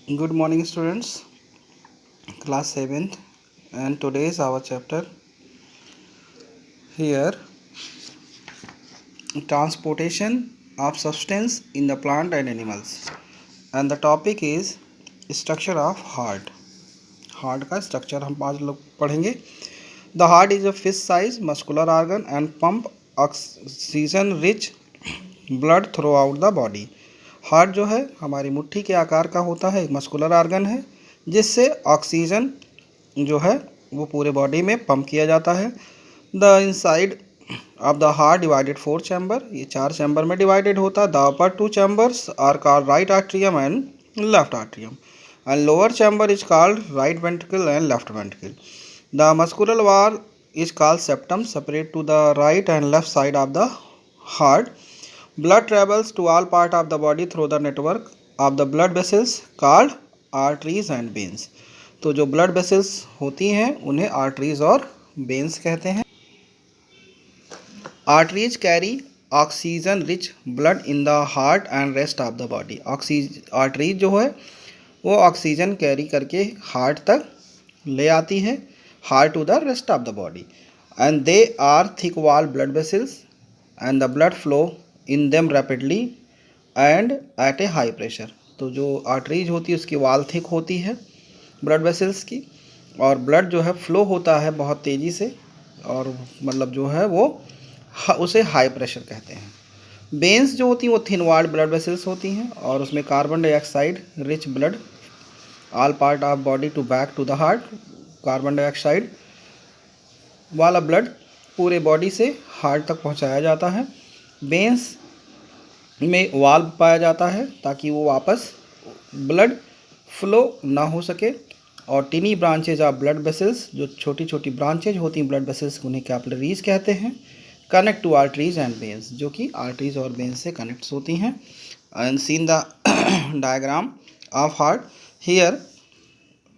Good morning, students. Class 7th, and today is our chapter. Here, transportation of substance in the plant and animals, and the topic is structure of heart. Heart का structure हम आज लोग पढ़ेंगे. The heart is a fish-sized muscular organ and pump oxygen-rich blood throughout the body. Heart जो है हमारी मुट्ठी के आकार का होता है, एक मस्कुलर ऑर्गन है जिससे ऑक्सीजन जो है वो पूरे बॉडी में पंप किया जाता है. The inside of the heart divided 4 chamber, ये 4 चैम्बर में डिवाइडेड होता है. The upper 2 chambers are called right atrium and left atrium and lower chamber is called right ventricle and left ventricle. The muscular wall is called septum, separate to the right and left side of the heart. Blood travels to all part of the body through the network of the blood vessels called arteries and veins. तो जो blood vessels होती हैं उन्हें arteries और veins कहते हैं. Arteries carry oxygen rich blood in the heart and rest of the body. arteries जो है वो ऑक्सीजन कैरी करके हार्ट तक ले आती है, heart to the rest of the body, and they are thick wall blood vessels and the blood flow in them rapidly and at a high pressure. तो जो आर्टरीज होती है उसकी वाल थिक होती है ब्लड वेसल्स की, और ब्लड जो है फ्लो होता है बहुत तेज़ी से, और मतलब जो है वो उसे हाई प्रेशर कहते हैं. वेन्स जो होती हैं वो थिन वॉल्ड ब्लड वेसल्स होती हैं और उसमें carbon dioxide rich blood all part of body to back to the heart. Carbon dioxide वाला ब्लड पूरे बॉडी से हार्ट तक पहुंचाया जाता है. वेन्स में वाल्व पाया जाता है ताकि वो वापस ब्लड फ्लो ना हो सके, और टिनी ब्रांचेज ऑफ ब्लड वेसल्स, जो छोटी छोटी ब्रांचेज होती हैं ब्लड वेसल्स उन्हें कैपिलरीज कहते हैं, connect to arteries and veins, जो कि आर्टरीज और वेन्स से कनेक्ट होती हैं. And seen the diagram of heart. Here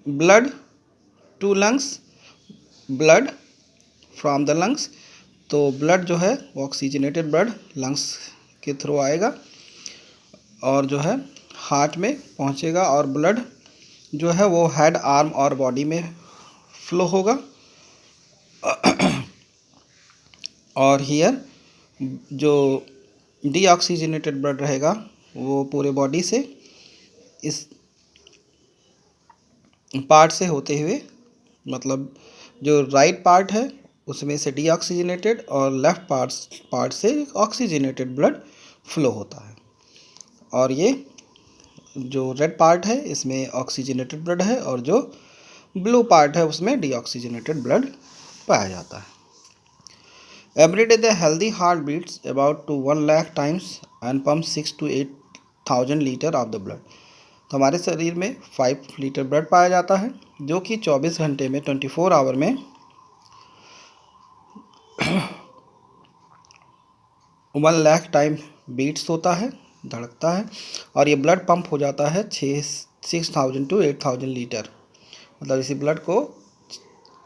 blood to lungs, blood from the lungs. तो ब्लड जो है वो ऑक्सीजनेटेड ब्लड लंग्स के थ्रू आएगा और जो है हार्ट में पहुंचेगा, और ब्लड जो है वो हेड आर्म और बॉडी में फ्लो होगा. और हियर जो डीऑक्सीजनेटेड ब्लड रहेगा वो पूरे बॉडी से इस पार्ट से होते हुए, मतलब जो राइट पार्ट है उसमें से डीऑक्सीजनेटेड और लेफ्ट पार्ट से ऑक्सीजनेटेड ब्लड फ्लो होता है. और ये जो रेड पार्ट है इसमें ऑक्सीजनेटेड ब्लड है और जो ब्लू पार्ट है उसमें डीऑक्सीजनेटेड ब्लड पाया जाता है. Every day the healthy heart beats about two 1 lakh times and pump 6 to 8,000 litre of the blood. तो हमारे शरीर में 5 लीटर ब्लड पाया जाता है जो कि 24 घंटे में 24 आवर में 1 लाख टाइम बीट्स होता है, धड़कता है, और ये ब्लड पंप हो जाता है 6,000 to 8,000 लीटर. मतलब इसी ब्लड को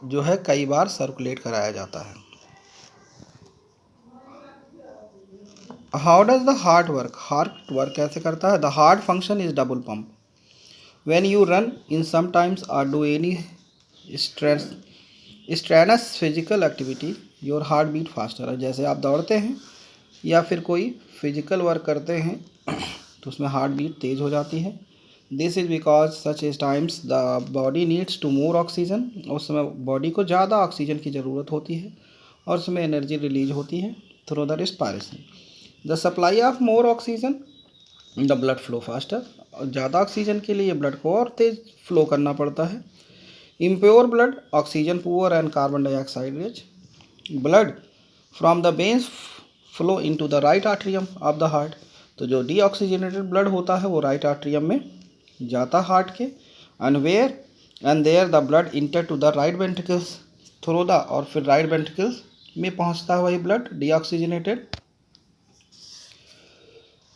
जो है कई बार सर्कुलेट कराया जाता है. How does the heart work. Heart work कैसे करता है. The heart function is double pump. When you run in sometimes or do any strenuous physical activity your heart beat faster. जैसे आप दौड़ते हैं या फिर कोई फिजिकल वर्क करते हैं तो उसमें हार्ट बीट तेज़ हो जाती है. This is because such as times the body needs to more oxygen. उस समय बॉडी को ज़्यादा ऑक्सीजन की ज़रूरत होती है और उसमें एनर्जी रिलीज होती है through the respiration. The supply of more oxygen the blood flow faster. ज़्यादा ऑक्सीजन के लिए ब्लड को और तेज़ फ्लो करना पड़ता है. Impure blood oxygen poor and carbon dioxide rich. Blood from the veins flow into the right atrium of the heart. तो जो डीऑक्सीजनेटेड ब्लड होता है वो राइट आर्ट्रियम में जाता हार्ट के, and there the blood enter to the right ventricles through the, और फिर राइट वेंट्रिकल्स में पहुंचता है वही blood deoxygenated,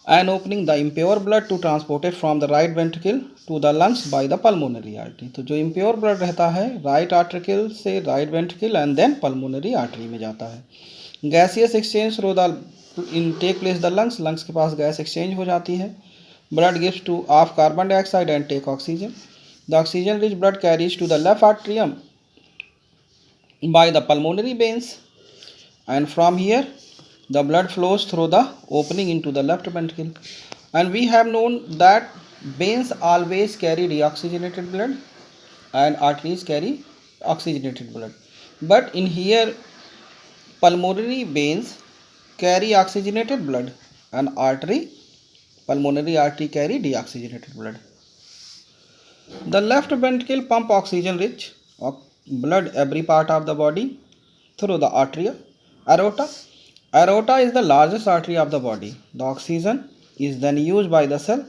and opening the impure blood to transport it from the right ventricle to the lungs by the pulmonary artery. तो जो impure blood रहता है राइट आर्ट्रिकल से right ventricle and then pulmonary artery में जाता है. Gaseous exchange through the in take place the lungs. लंग्स के पास गैस एक्सचेंज हो जाती है. blood gives to off carbon dioxide and take oxygen. The oxygen rich blood carries to the left atrium by the pulmonary veins, and from here the blood flows through the opening into the left ventricle. And we have known that veins always carry deoxygenated blood and arteries carry oxygenated blood, but in here pulmonary veins carry oxygenated blood and pulmonary artery carry deoxygenated blood. The left ventricle pump oxygen rich blood every part of the body through the aorta. Aorta is the largest artery of the body. The oxygen is then used by the cell.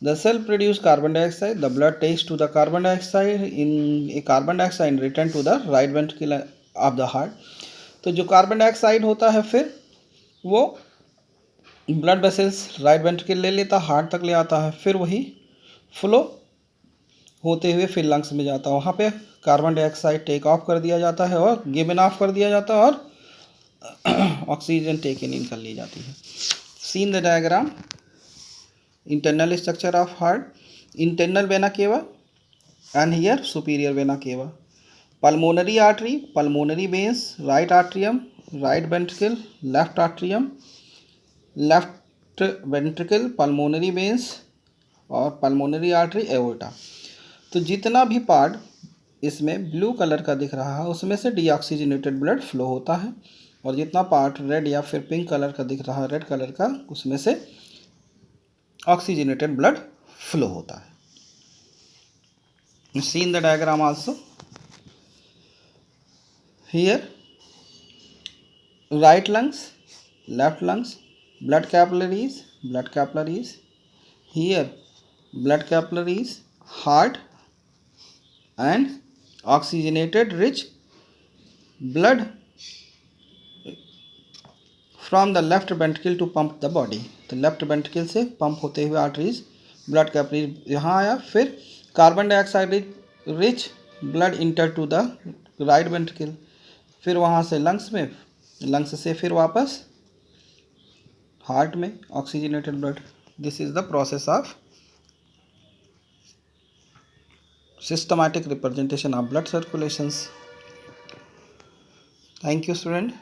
The cell produce carbon dioxide. The blood takes to the carbon dioxide in a carbon dioxide return to the right ventricle of the heart. तो जो carbon dioxide होता है फिर वो blood vessels right ventricle ले लेता, heart तक ले आता है, फिर वही फ्लो होते हुए फिर लंग्स में जाता है। वहाँ पे कार्बन डाइऑक्साइड टेक ऑफ कर दिया जाता है और गिवन ऑफ कर दिया जाता है और ऑक्सीजन टेक इन कर ली जाती है। Scene the diagram, internal structure of heart, internal vena cava and here superior vena cava, pulmonary artery, pulmonary veins, right atrium, right ventricle, left atrium, left ventricle, pulmonary veins और pulmonary artery, aorta। तो जितना भी part इसमें blue colour का दिख रहा है उसमें से डीऑक्सीजनेटेड ब्लड फ्लो होता है, और जितना पार्ट रेड या फिर पिंक कलर का दिख रहा है, रेड कलर का, उसमें से ऑक्सीजनेटेड ब्लड फ्लो होता है। You see in the diagram also. Here right lungs, left lungs, blood capillaries, here blood capillaries, heart and oxygenated rich blood from the left ventricle to pump the body। तो left ventricle से pump होते हुए arteries blood capillary यहाँ आया, फिर carbon dioxide rich blood enter to the right ventricle, फिर वहाँ से लंग्स में, लंग्स से फिर वापस हार्ट में oxygenated blood. This is the process of systematic representation of blood circulations. Thank you student.